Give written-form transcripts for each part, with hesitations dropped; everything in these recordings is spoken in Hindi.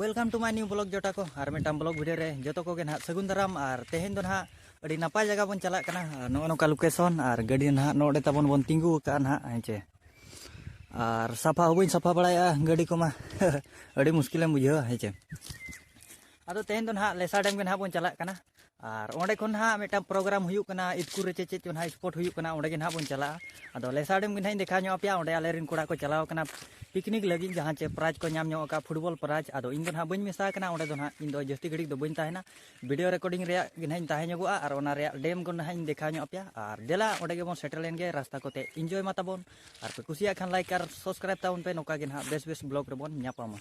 welcome to my new blog जोटा को और मिट्टन ब्लॉग वीडियो रे जोतो को ना सगुन दाराम और तेहेन दो ना अड़ी नपाय जगह बन चला कना नो नोका लोकेशन और गाड़ी ना नोडे तबन बन तिंगु का ना हेचे और सफा होबइन सफा बड़ाया गाड़ी को मा अड़ी मुश्किल बुझे हेचे आदो तेहेन दो ना लेसा डैम के ना बन चला कना और ओंडे खन ना मिट्टन प्रोग्राम हुयु कना इतकुर रे चेचे चो ना स्पॉट हुयु कना ओंडे के ना बन चला आदो लेसा डैम के ना देखा नो आपया ओंडे आले रिन कोड़ा को चलाव कना पिकनिक लगी जहाँ चे प्राइज को नाम का फुटबॉल प्राइज आदो इन दो ना बन मिसा कना ओंडे दो ना इन दो जस्ती घड़ी दो बन ताहेना वीडियो रिकॉर्डिंग रे गिनहाइन ताहेनगुआ और ओना रे डैम को ना देखा नो आपया और देला ओंडे के बन सेटल लेन गे रास्ता कोते एंजॉय मा ताबोन और पे कुसिया खान लाइक और सब्सक्राइब ताबोन पे नोका गे ना बेस बेस ब्लॉग रे बन न्यापामा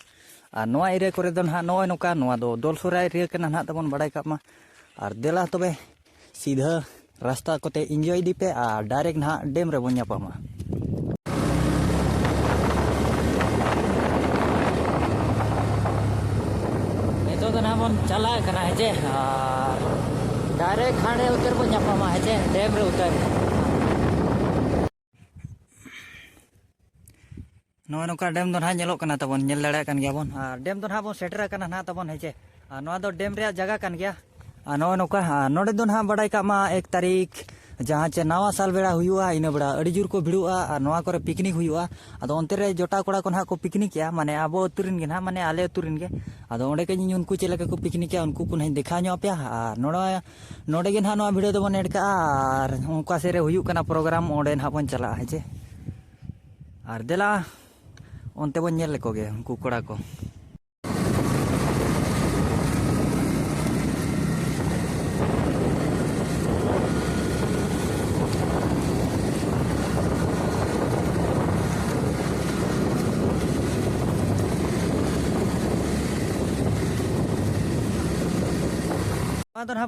और नोआ एरिया करे दो ना नोय नोका नोआ दो दोलसुरा एरिया कना ना ताबोन बड़ाई कामा और देला तबे सीधा रास्ता कोते एंजॉय दी पे और डायरेक्ट ना डैम रे बन न्यापामा तो ना बन चला कना हेजे और डायरेक्ट हांडे उतर बन न्यापामा हेजे डैम रे उतर नोय नोका डैम दो ना नेलो कना तबन नेल दाड़ा कन गया बन और डैम दो ना बन सेटर कना ना तबन हेजे नोआ दो डैम रे जगह कन गया नोय नोका नोडे दो ना बड़ाई का मा 1 तारीख जहाँ चे नवा साल बेड़ा हुआ इन बेड़ा अड़ी जोर को भिड़ुआ और नवा करे पिकनिक हुआ अदो ओंते रे जोटा कोड़ा को ना को पिकनिक या माने आबो अतुरिन गे ना माने आले अतुरिन गे अदो ओंडे के उनको चेले को पिकनिक या उनको को नहीं देखा नो पे और नोडे गे ना नवा भिडियो दो बन एड का और उनका से रे हुयु कना प्रोग्राम ओंडे ना बन चला है जे और देला ओंते बन नेल को गे उनको कोड़ा को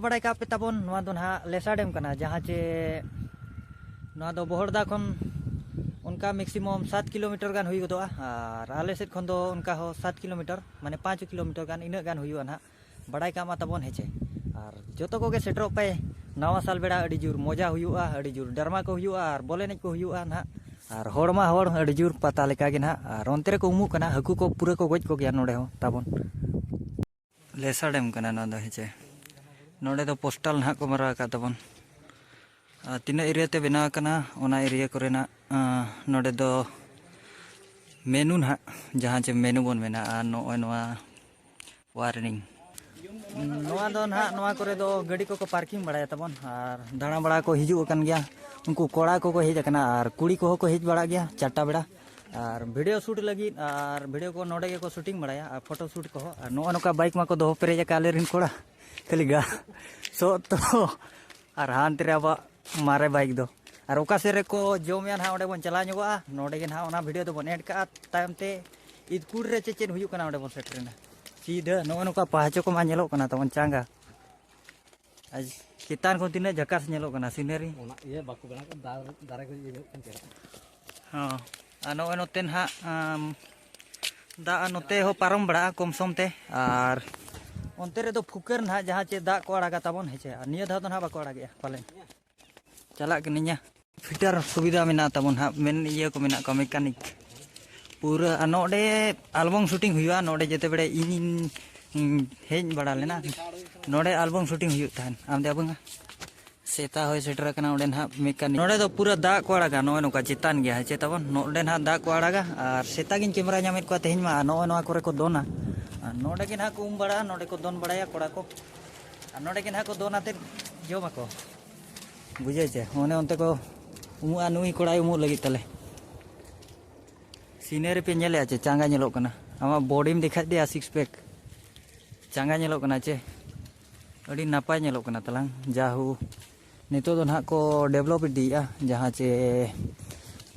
बड़ा का पे ताबन लेसा डैम कना जहाँ चे बहरदा खन उनका मैक्सिमम 7 किलोमीटर गान हुई गदोआ और आले सेट खन दो उनका हो 7 किलोमीटर माने 5 किलोमीटर गान इन गान हुई ना बड़ा का मा ताबन हेचे और जोतो को के सेटर पे नवा साल बेड़ा अड़ी जोर मजा हुआ अड़ी जोर डरमा को हुआ और बोले नहीं को हुआ ना और होड़मा होड़ अड़ी जोर पता लेका गे ना और ओंते रे को उमु कना हकु को पूरा को गज को गया नोडे हो ताबन लेसा डैम कना ना हेचे नोडे दो पोस्टल ना को मरा का तबन तीना एरिया ते बना कना ओना एरिया कोरेना नोडे दो मेनू ना जहाँ चे मेनू बन मेना नोय नोआ वार्निंग नोआ दो ना नोआ करे दो गाड़ी को पार्किंग बड़ाया तबन और दाना बड़ा को हिजू कन गया उनको कोड़ा को हेज कना और कुड़ी को हेज बड़ा गया 4टा बेड़ा और वीडियो शूट लगी और वीडियो को नोडे को शूटिंग बड़ाया और फोटो शूट को और नो नोका बाइक मा को दो पेरेज काले रिन कोड़ा खाली गा सो तो और हानते रे अब मारे बाइक दो और ओका सेरे को जोम या ना ओडे बन चला नुआ नोडे गे ना ओना वीडियो दो बन एड का टाइम ते इदकुर रे चेचेन हुयु कना ओडे बन सेटरेना सीधा नो नोका पहाचो को मा नेलो कना तबन चांगा आज चितान को तिने झकास नेलो कना सीनरी ओना ये बाकु बना को दारे को ये कन चेरा हां अनो नोतेन हा दा नोते हो पारम बड़ा कम सम ते और ओंते रे दो फुकर ना जहाँ चे दा को आड़ागा ताबन हेचे और निया धा दो ना बाको आड़ागे पाले चला के निया फिटर सुविधा मेना ताबन हा मेन ये को मेना का मैकेनिक पूरा नोडे एल्बम शूटिंग हुआ नोडे जेते बड़े इन हेज बड़ा लेना नोडे एल्बम शूटिंग हुई थान आम दे अबंगा सेता होय सेटर कना ओडे ना मैकेनिक नोडे दो पूरा दा को आड़ागा नोय नोका चितान गया हेचे ताबन नोडे ना दा को आड़ागा और सेता गिन कैमरा नामेत को तेहन मा नोय नोआ करे को दोना नोडे के ना को बड़ा नोडे को दोन बड़ाया कोड़ा को नोडे के ना को दोन आते जोमा को बुझे छे ओने ओनते को उमु नुई कोड़ा उमु लगी तले सीनरी पे नेले आचे चांगा नेलो कना आमा बॉडी में दिखा दिया 6 पैक चांगा नेलो कना चे अड़ी नापाय नेलो कना तलांग जाहू नितो दो ना को डेवलप दिया जहाँ चे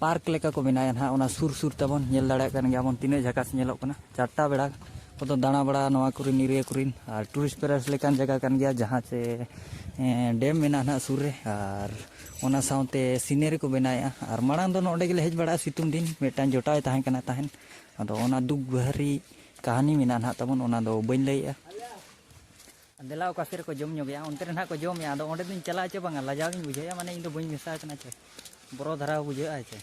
पार्क लेका को बनाया ना ओना सुर सुर तबन नेल दाड़ा कन गया बन तीने झकास नेलो कना 4टा बेड़ा को दाना बड़ा नवा कुरिन एरिया कुरिन और टूरिस्ट प्लेस लेकान जगह कन गया जहाँ से डैम मेना ना सुर रे और ओना साउते सीनरी को बनाया और मांग दो नोडे गेले हेज बड़ा सितुंग दिन मेटान जोटाय ताहें कना ताहेन अदो ओना दुख बहरी कहानी मेना ना तबन ओना दो बइन लैया देला ओका सेर को जम गया ओनते ना को जम या अदो ओंडे दिन चला चे बांगा लजाव गिन बुझाया माने इन दो बइन मिसा कना चे बरो धरा बुझा चे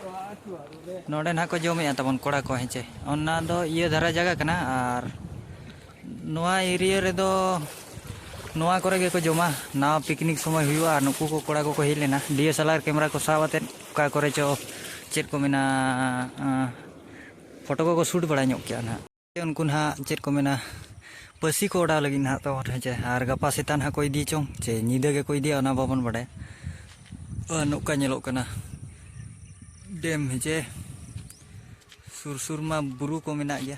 नोडे ना को जमे तबन कोड़ा को हेचे ओना दो ये धारा जगह कना और नोआ एरिया रे दो नोआ करे के को जमा ना पिकनिक समय हुआ नुकु को कोड़ा को हेज लेना डीएसएलआर कैमरा को साबाते का करे चो चेक को मेना फोटो को शूट बड़ा ᱧᱚᱜ किया ना उनको ना चेक को मेना पसी को उड़ा लगी ना तो हेचे और गपा सेतान हा को इदी चों चे नीदे के को इदी ओना बाबन बड़े नुका ñeloक कना डेम हेचे सुर सुर मा बुरु को मेना गया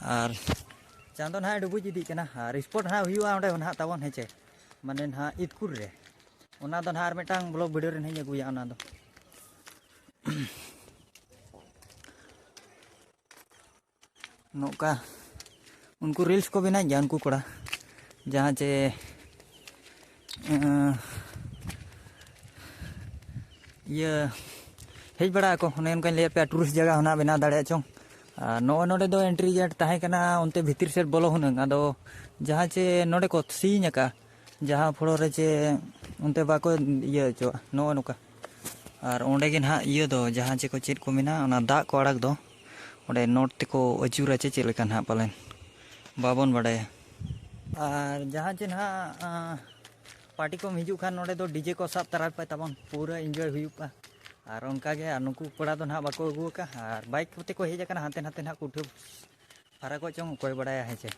और चांदो ना डुबुज इदी कना और स्पॉट ना हुआ ओंडे ना ताबन हेचे माने ना इतकुर रे ओना दो ना आर मेटांग ब्लॉग वीडियो रे हेज अगुया ओना दो नौका उनको रील्स को बना गया उनको कोड़ा जहाँ चे ये हेज बड़ा को उनका ले पे टूरिस्ट जगह होना बना दाड़े चों नो नोडे दो एंट्री गेट ताहे कना उनते भीतर से बोलो हुनंग आदो जहाँ चे नोडे को सीन का जहाँ फोड़ो रे चे उनते बाको ये चो नो नुका और ओंडे के ना ये दो जहाँ चे को चेट को मेना ओना दा को अड़क दो ओंडे नोट ते को अचूरा चे चेक लेका ना पालन बाबन बड़े और जहाँ चे ना पार्टी को हिजू खान नोडे दो डीजे को साब तरा पे तबन पूरा एंजॉय हुयुपा और उनका के नुकु कोड़ा दो ना बाको अगु का और बाइक ते को हेज कना हाते नाते ना कुठे फारा को चों कोई बड़ा हेचे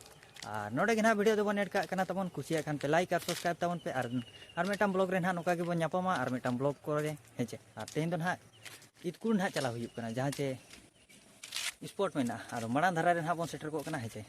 और नोडे के ना वीडियो दो बन एड का कना तबन कुसिया खान पे लाइक और सब्सक्राइब तबन पे और मेटाम ब्लॉग रे ना नुका के बन न्यापमा और मेटाम ब्लॉग करे हेचे और तेन दो ना इतकुर ना चला हुयुप कना जहाँ चे स्पॉट में ना और मड़ा धारा रे ना बन सेटर को कना हेचे